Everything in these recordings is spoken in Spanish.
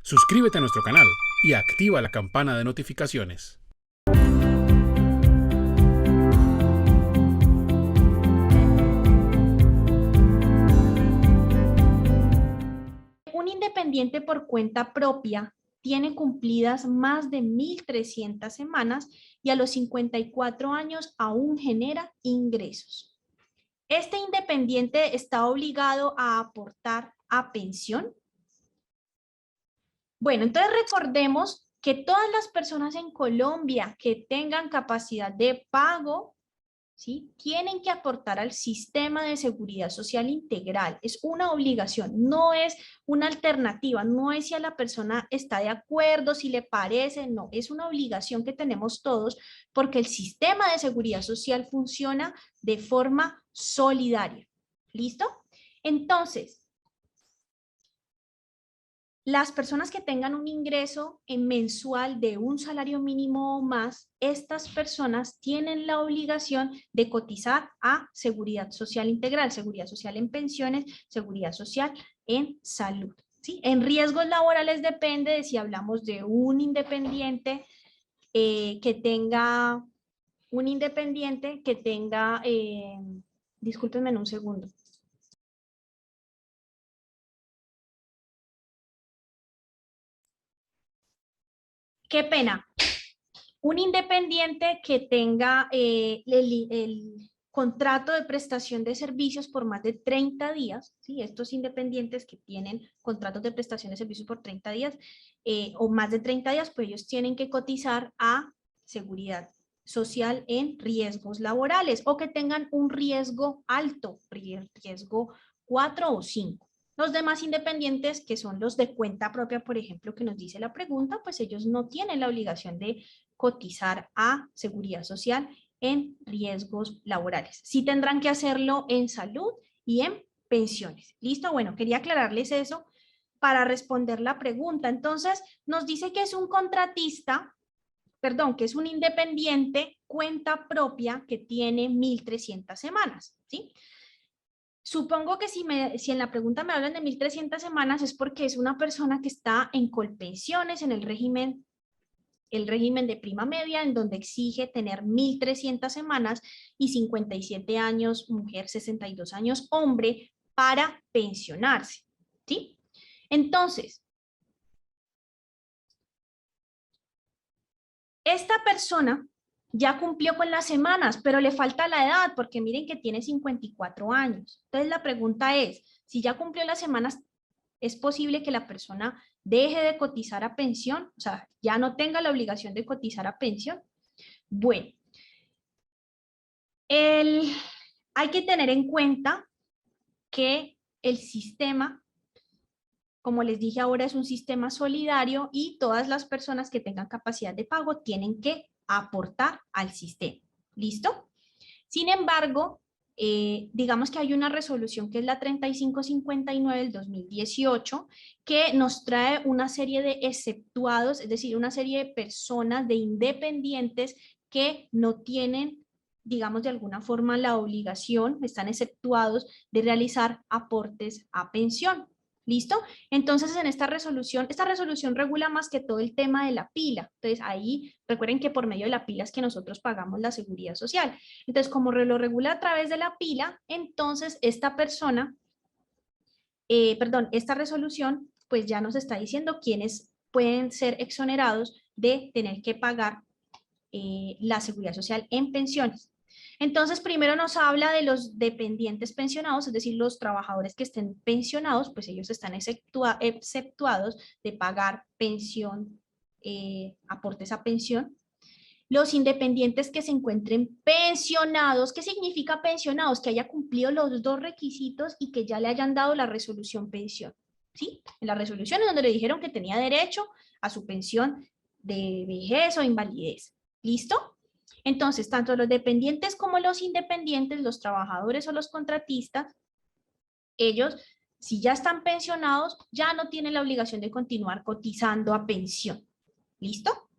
Suscríbete a nuestro canal y activa la campana de notificaciones. Un independiente por cuenta propia tiene cumplidas más de 1.300 semanas y a los 54 años aún genera ingresos. ¿Este independiente está obligado a aportar a pensión? Bueno, entonces recordemos que todas las personas en Colombia que tengan capacidad de pago, ¿sí?, tienen que aportar al sistema de seguridad social integral. Es una obligación, no es una alternativa, no es si a la persona está de acuerdo, si le parece, no, es una obligación que tenemos todos porque el sistema de seguridad social funciona de forma solidaria. ¿Listo? Entonces, las personas que tengan un ingreso mensual de un salario mínimo o más, estas personas tienen la obligación de cotizar a Seguridad Social Integral, Seguridad Social en pensiones, Seguridad Social en salud. ¿Sí? En riesgos laborales depende de si hablamos de un independiente que tenga, discúlpenme un segundo. Qué pena. Un independiente que tenga el contrato de prestación de servicios por más de 30 días, ¿sí? Estos independientes que tienen contratos de prestación de servicios por 30 días o más de 30 días, pues ellos tienen que cotizar a Seguridad Social en riesgos laborales o que tengan un riesgo alto, riesgo 4 o 5. Los demás independientes, que son los de cuenta propia, por ejemplo, que nos dice la pregunta, pues ellos no tienen la obligación de cotizar a Seguridad Social en riesgos laborales. Sí tendrán que hacerlo en salud y en pensiones. ¿Listo? Bueno, quería aclararles eso para responder la pregunta. Entonces, nos dice que es un contratista, perdón, que es un independiente cuenta propia que tiene 1.300 semanas, ¿sí? Supongo que si en la pregunta me hablan de 1.300 semanas es porque es una persona que está en Colpensiones, en el régimen de prima media, en donde exige tener 1.300 semanas y 57 años mujer, 62 años hombre para pensionarse, ¿sí? Entonces, esta persona ya cumplió con las semanas, pero le falta la edad, porque miren que tiene 54 años. Entonces la pregunta es, si ya cumplió las semanas, ¿es posible que la persona deje de cotizar a pensión? O sea, ya no tenga la obligación de cotizar a pensión. Bueno, hay que tener en cuenta que el sistema, como les dije ahora, es un sistema solidario y todas las personas que tengan capacidad de pago tienen que aportar al sistema. ¿Listo? Sin embargo, digamos que hay una resolución que es la 3559 del 2018 que nos trae una serie de exceptuados, es decir, una serie de personas, de independientes que no tienen, digamos, de alguna forma la obligación, están exceptuados de realizar aportes a pensión. ¿Listo? Entonces, en esta resolución regula más que todo el tema de la pila. Entonces, ahí recuerden que por medio de la pila es que nosotros pagamos la seguridad social. Entonces, como lo regula a través de la pila, entonces esta persona, esta resolución, pues ya nos está diciendo quiénes pueden ser exonerados de tener que pagar la seguridad social en pensiones. Entonces, primero nos habla de los dependientes pensionados, es decir, los trabajadores que estén pensionados, pues ellos están exceptuados de pagar pensión, aportes a pensión. Los independientes que se encuentren pensionados, ¿qué significa pensionados? Que haya cumplido los dos requisitos y que ya le hayan dado la resolución pensión, ¿sí? En la resolución es donde le dijeron que tenía derecho a su pensión de vejez o invalidez. ¿Listo? Entonces, tanto los dependientes como los independientes, los trabajadores o los contratistas, ellos, si ya están pensionados, ya no tienen la obligación de continuar cotizando a pensión. ¿Listo?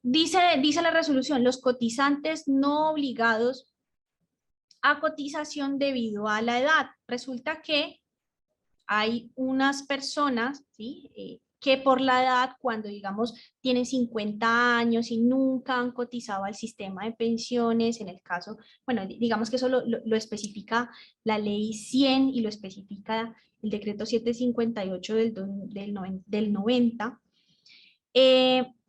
Dice la resolución, los cotizantes no obligados a cotización debido a la edad. Resulta que hay unas personas, ¿sí? Que por la edad, cuando digamos tienen 50 años y nunca han cotizado al sistema de pensiones, en el caso, bueno, digamos que eso lo especifica la ley 100 y lo especifica el decreto 758 del 90.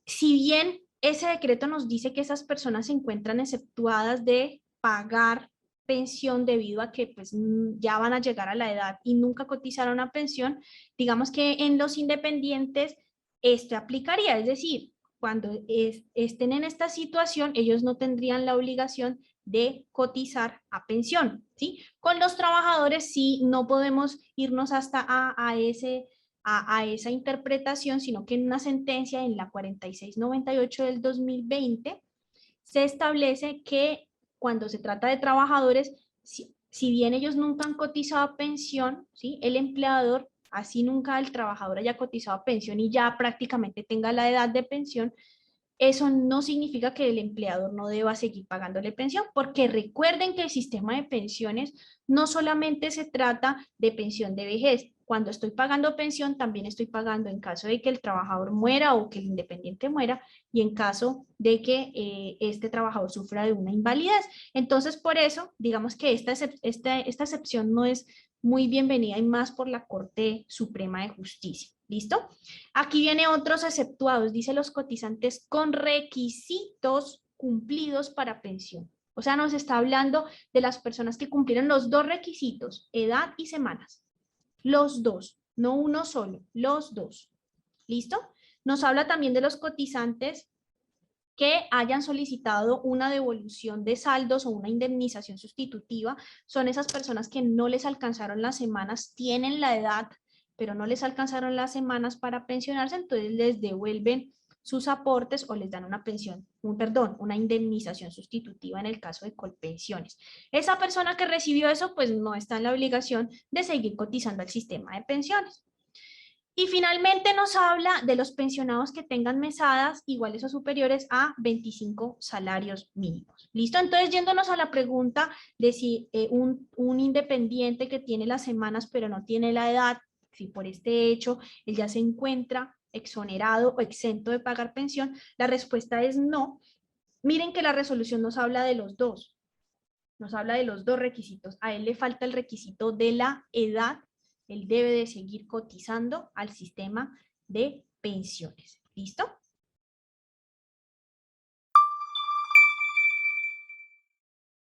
Si bien ese decreto nos dice que esas personas se encuentran exceptuadas de pagar pensión debido a que pues ya van a llegar a la edad y nunca cotizaron a pensión, digamos que en los independientes esto aplicaría, es decir, cuando estén en esta situación, ellos no tendrían la obligación de cotizar a pensión, ¿sí? Con los trabajadores sí no podemos irnos hasta a esa interpretación, sino que en una sentencia, en la 4698 del 2020, se establece que cuando se trata de trabajadores, si bien ellos nunca han cotizado a pensión, ¿sí? El empleador, así nunca el trabajador haya cotizado a pensión y ya prácticamente tenga la edad de pensión, eso no significa que el empleador no deba seguir pagándole pensión, porque recuerden que el sistema de pensiones no solamente se trata de pensión de vejez. Cuando estoy pagando pensión, también estoy pagando en caso de que el trabajador muera o que el independiente muera y en caso de que este trabajador sufra de una invalidez. Entonces, por eso, digamos que esta excepción no es muy bienvenida y más por la Corte Suprema de Justicia. ¿Listo? Aquí viene otros exceptuados, dice los cotizantes con requisitos cumplidos para pensión. O sea, nos está hablando de las personas que cumplieron los dos requisitos, edad y semanas. Los dos, no uno solo, los dos. ¿Listo? Nos habla también de los cotizantes que hayan solicitado una devolución de saldos o una indemnización sustitutiva. Son esas personas que no les alcanzaron las semanas, tienen la edad, pero no les alcanzaron las semanas para pensionarse, entonces les devuelven sus aportes o les dan una pensión, una indemnización sustitutiva en el caso de Colpensiones. Esa persona que recibió eso, pues no está en la obligación de seguir cotizando al sistema de pensiones. Y finalmente nos habla de los pensionados que tengan mesadas iguales o superiores a 25 salarios mínimos. ¿Listo? Entonces, yéndonos a la pregunta de si un independiente que tiene las semanas pero no tiene la edad, si por este hecho él ya se encuentra exonerado o exento de pagar pensión, la respuesta es no. Miren que la resolución nos habla de los dos. Nos habla de los dos requisitos. A él le falta el requisito de la edad. Él debe de seguir cotizando al sistema de pensiones. ¿Listo?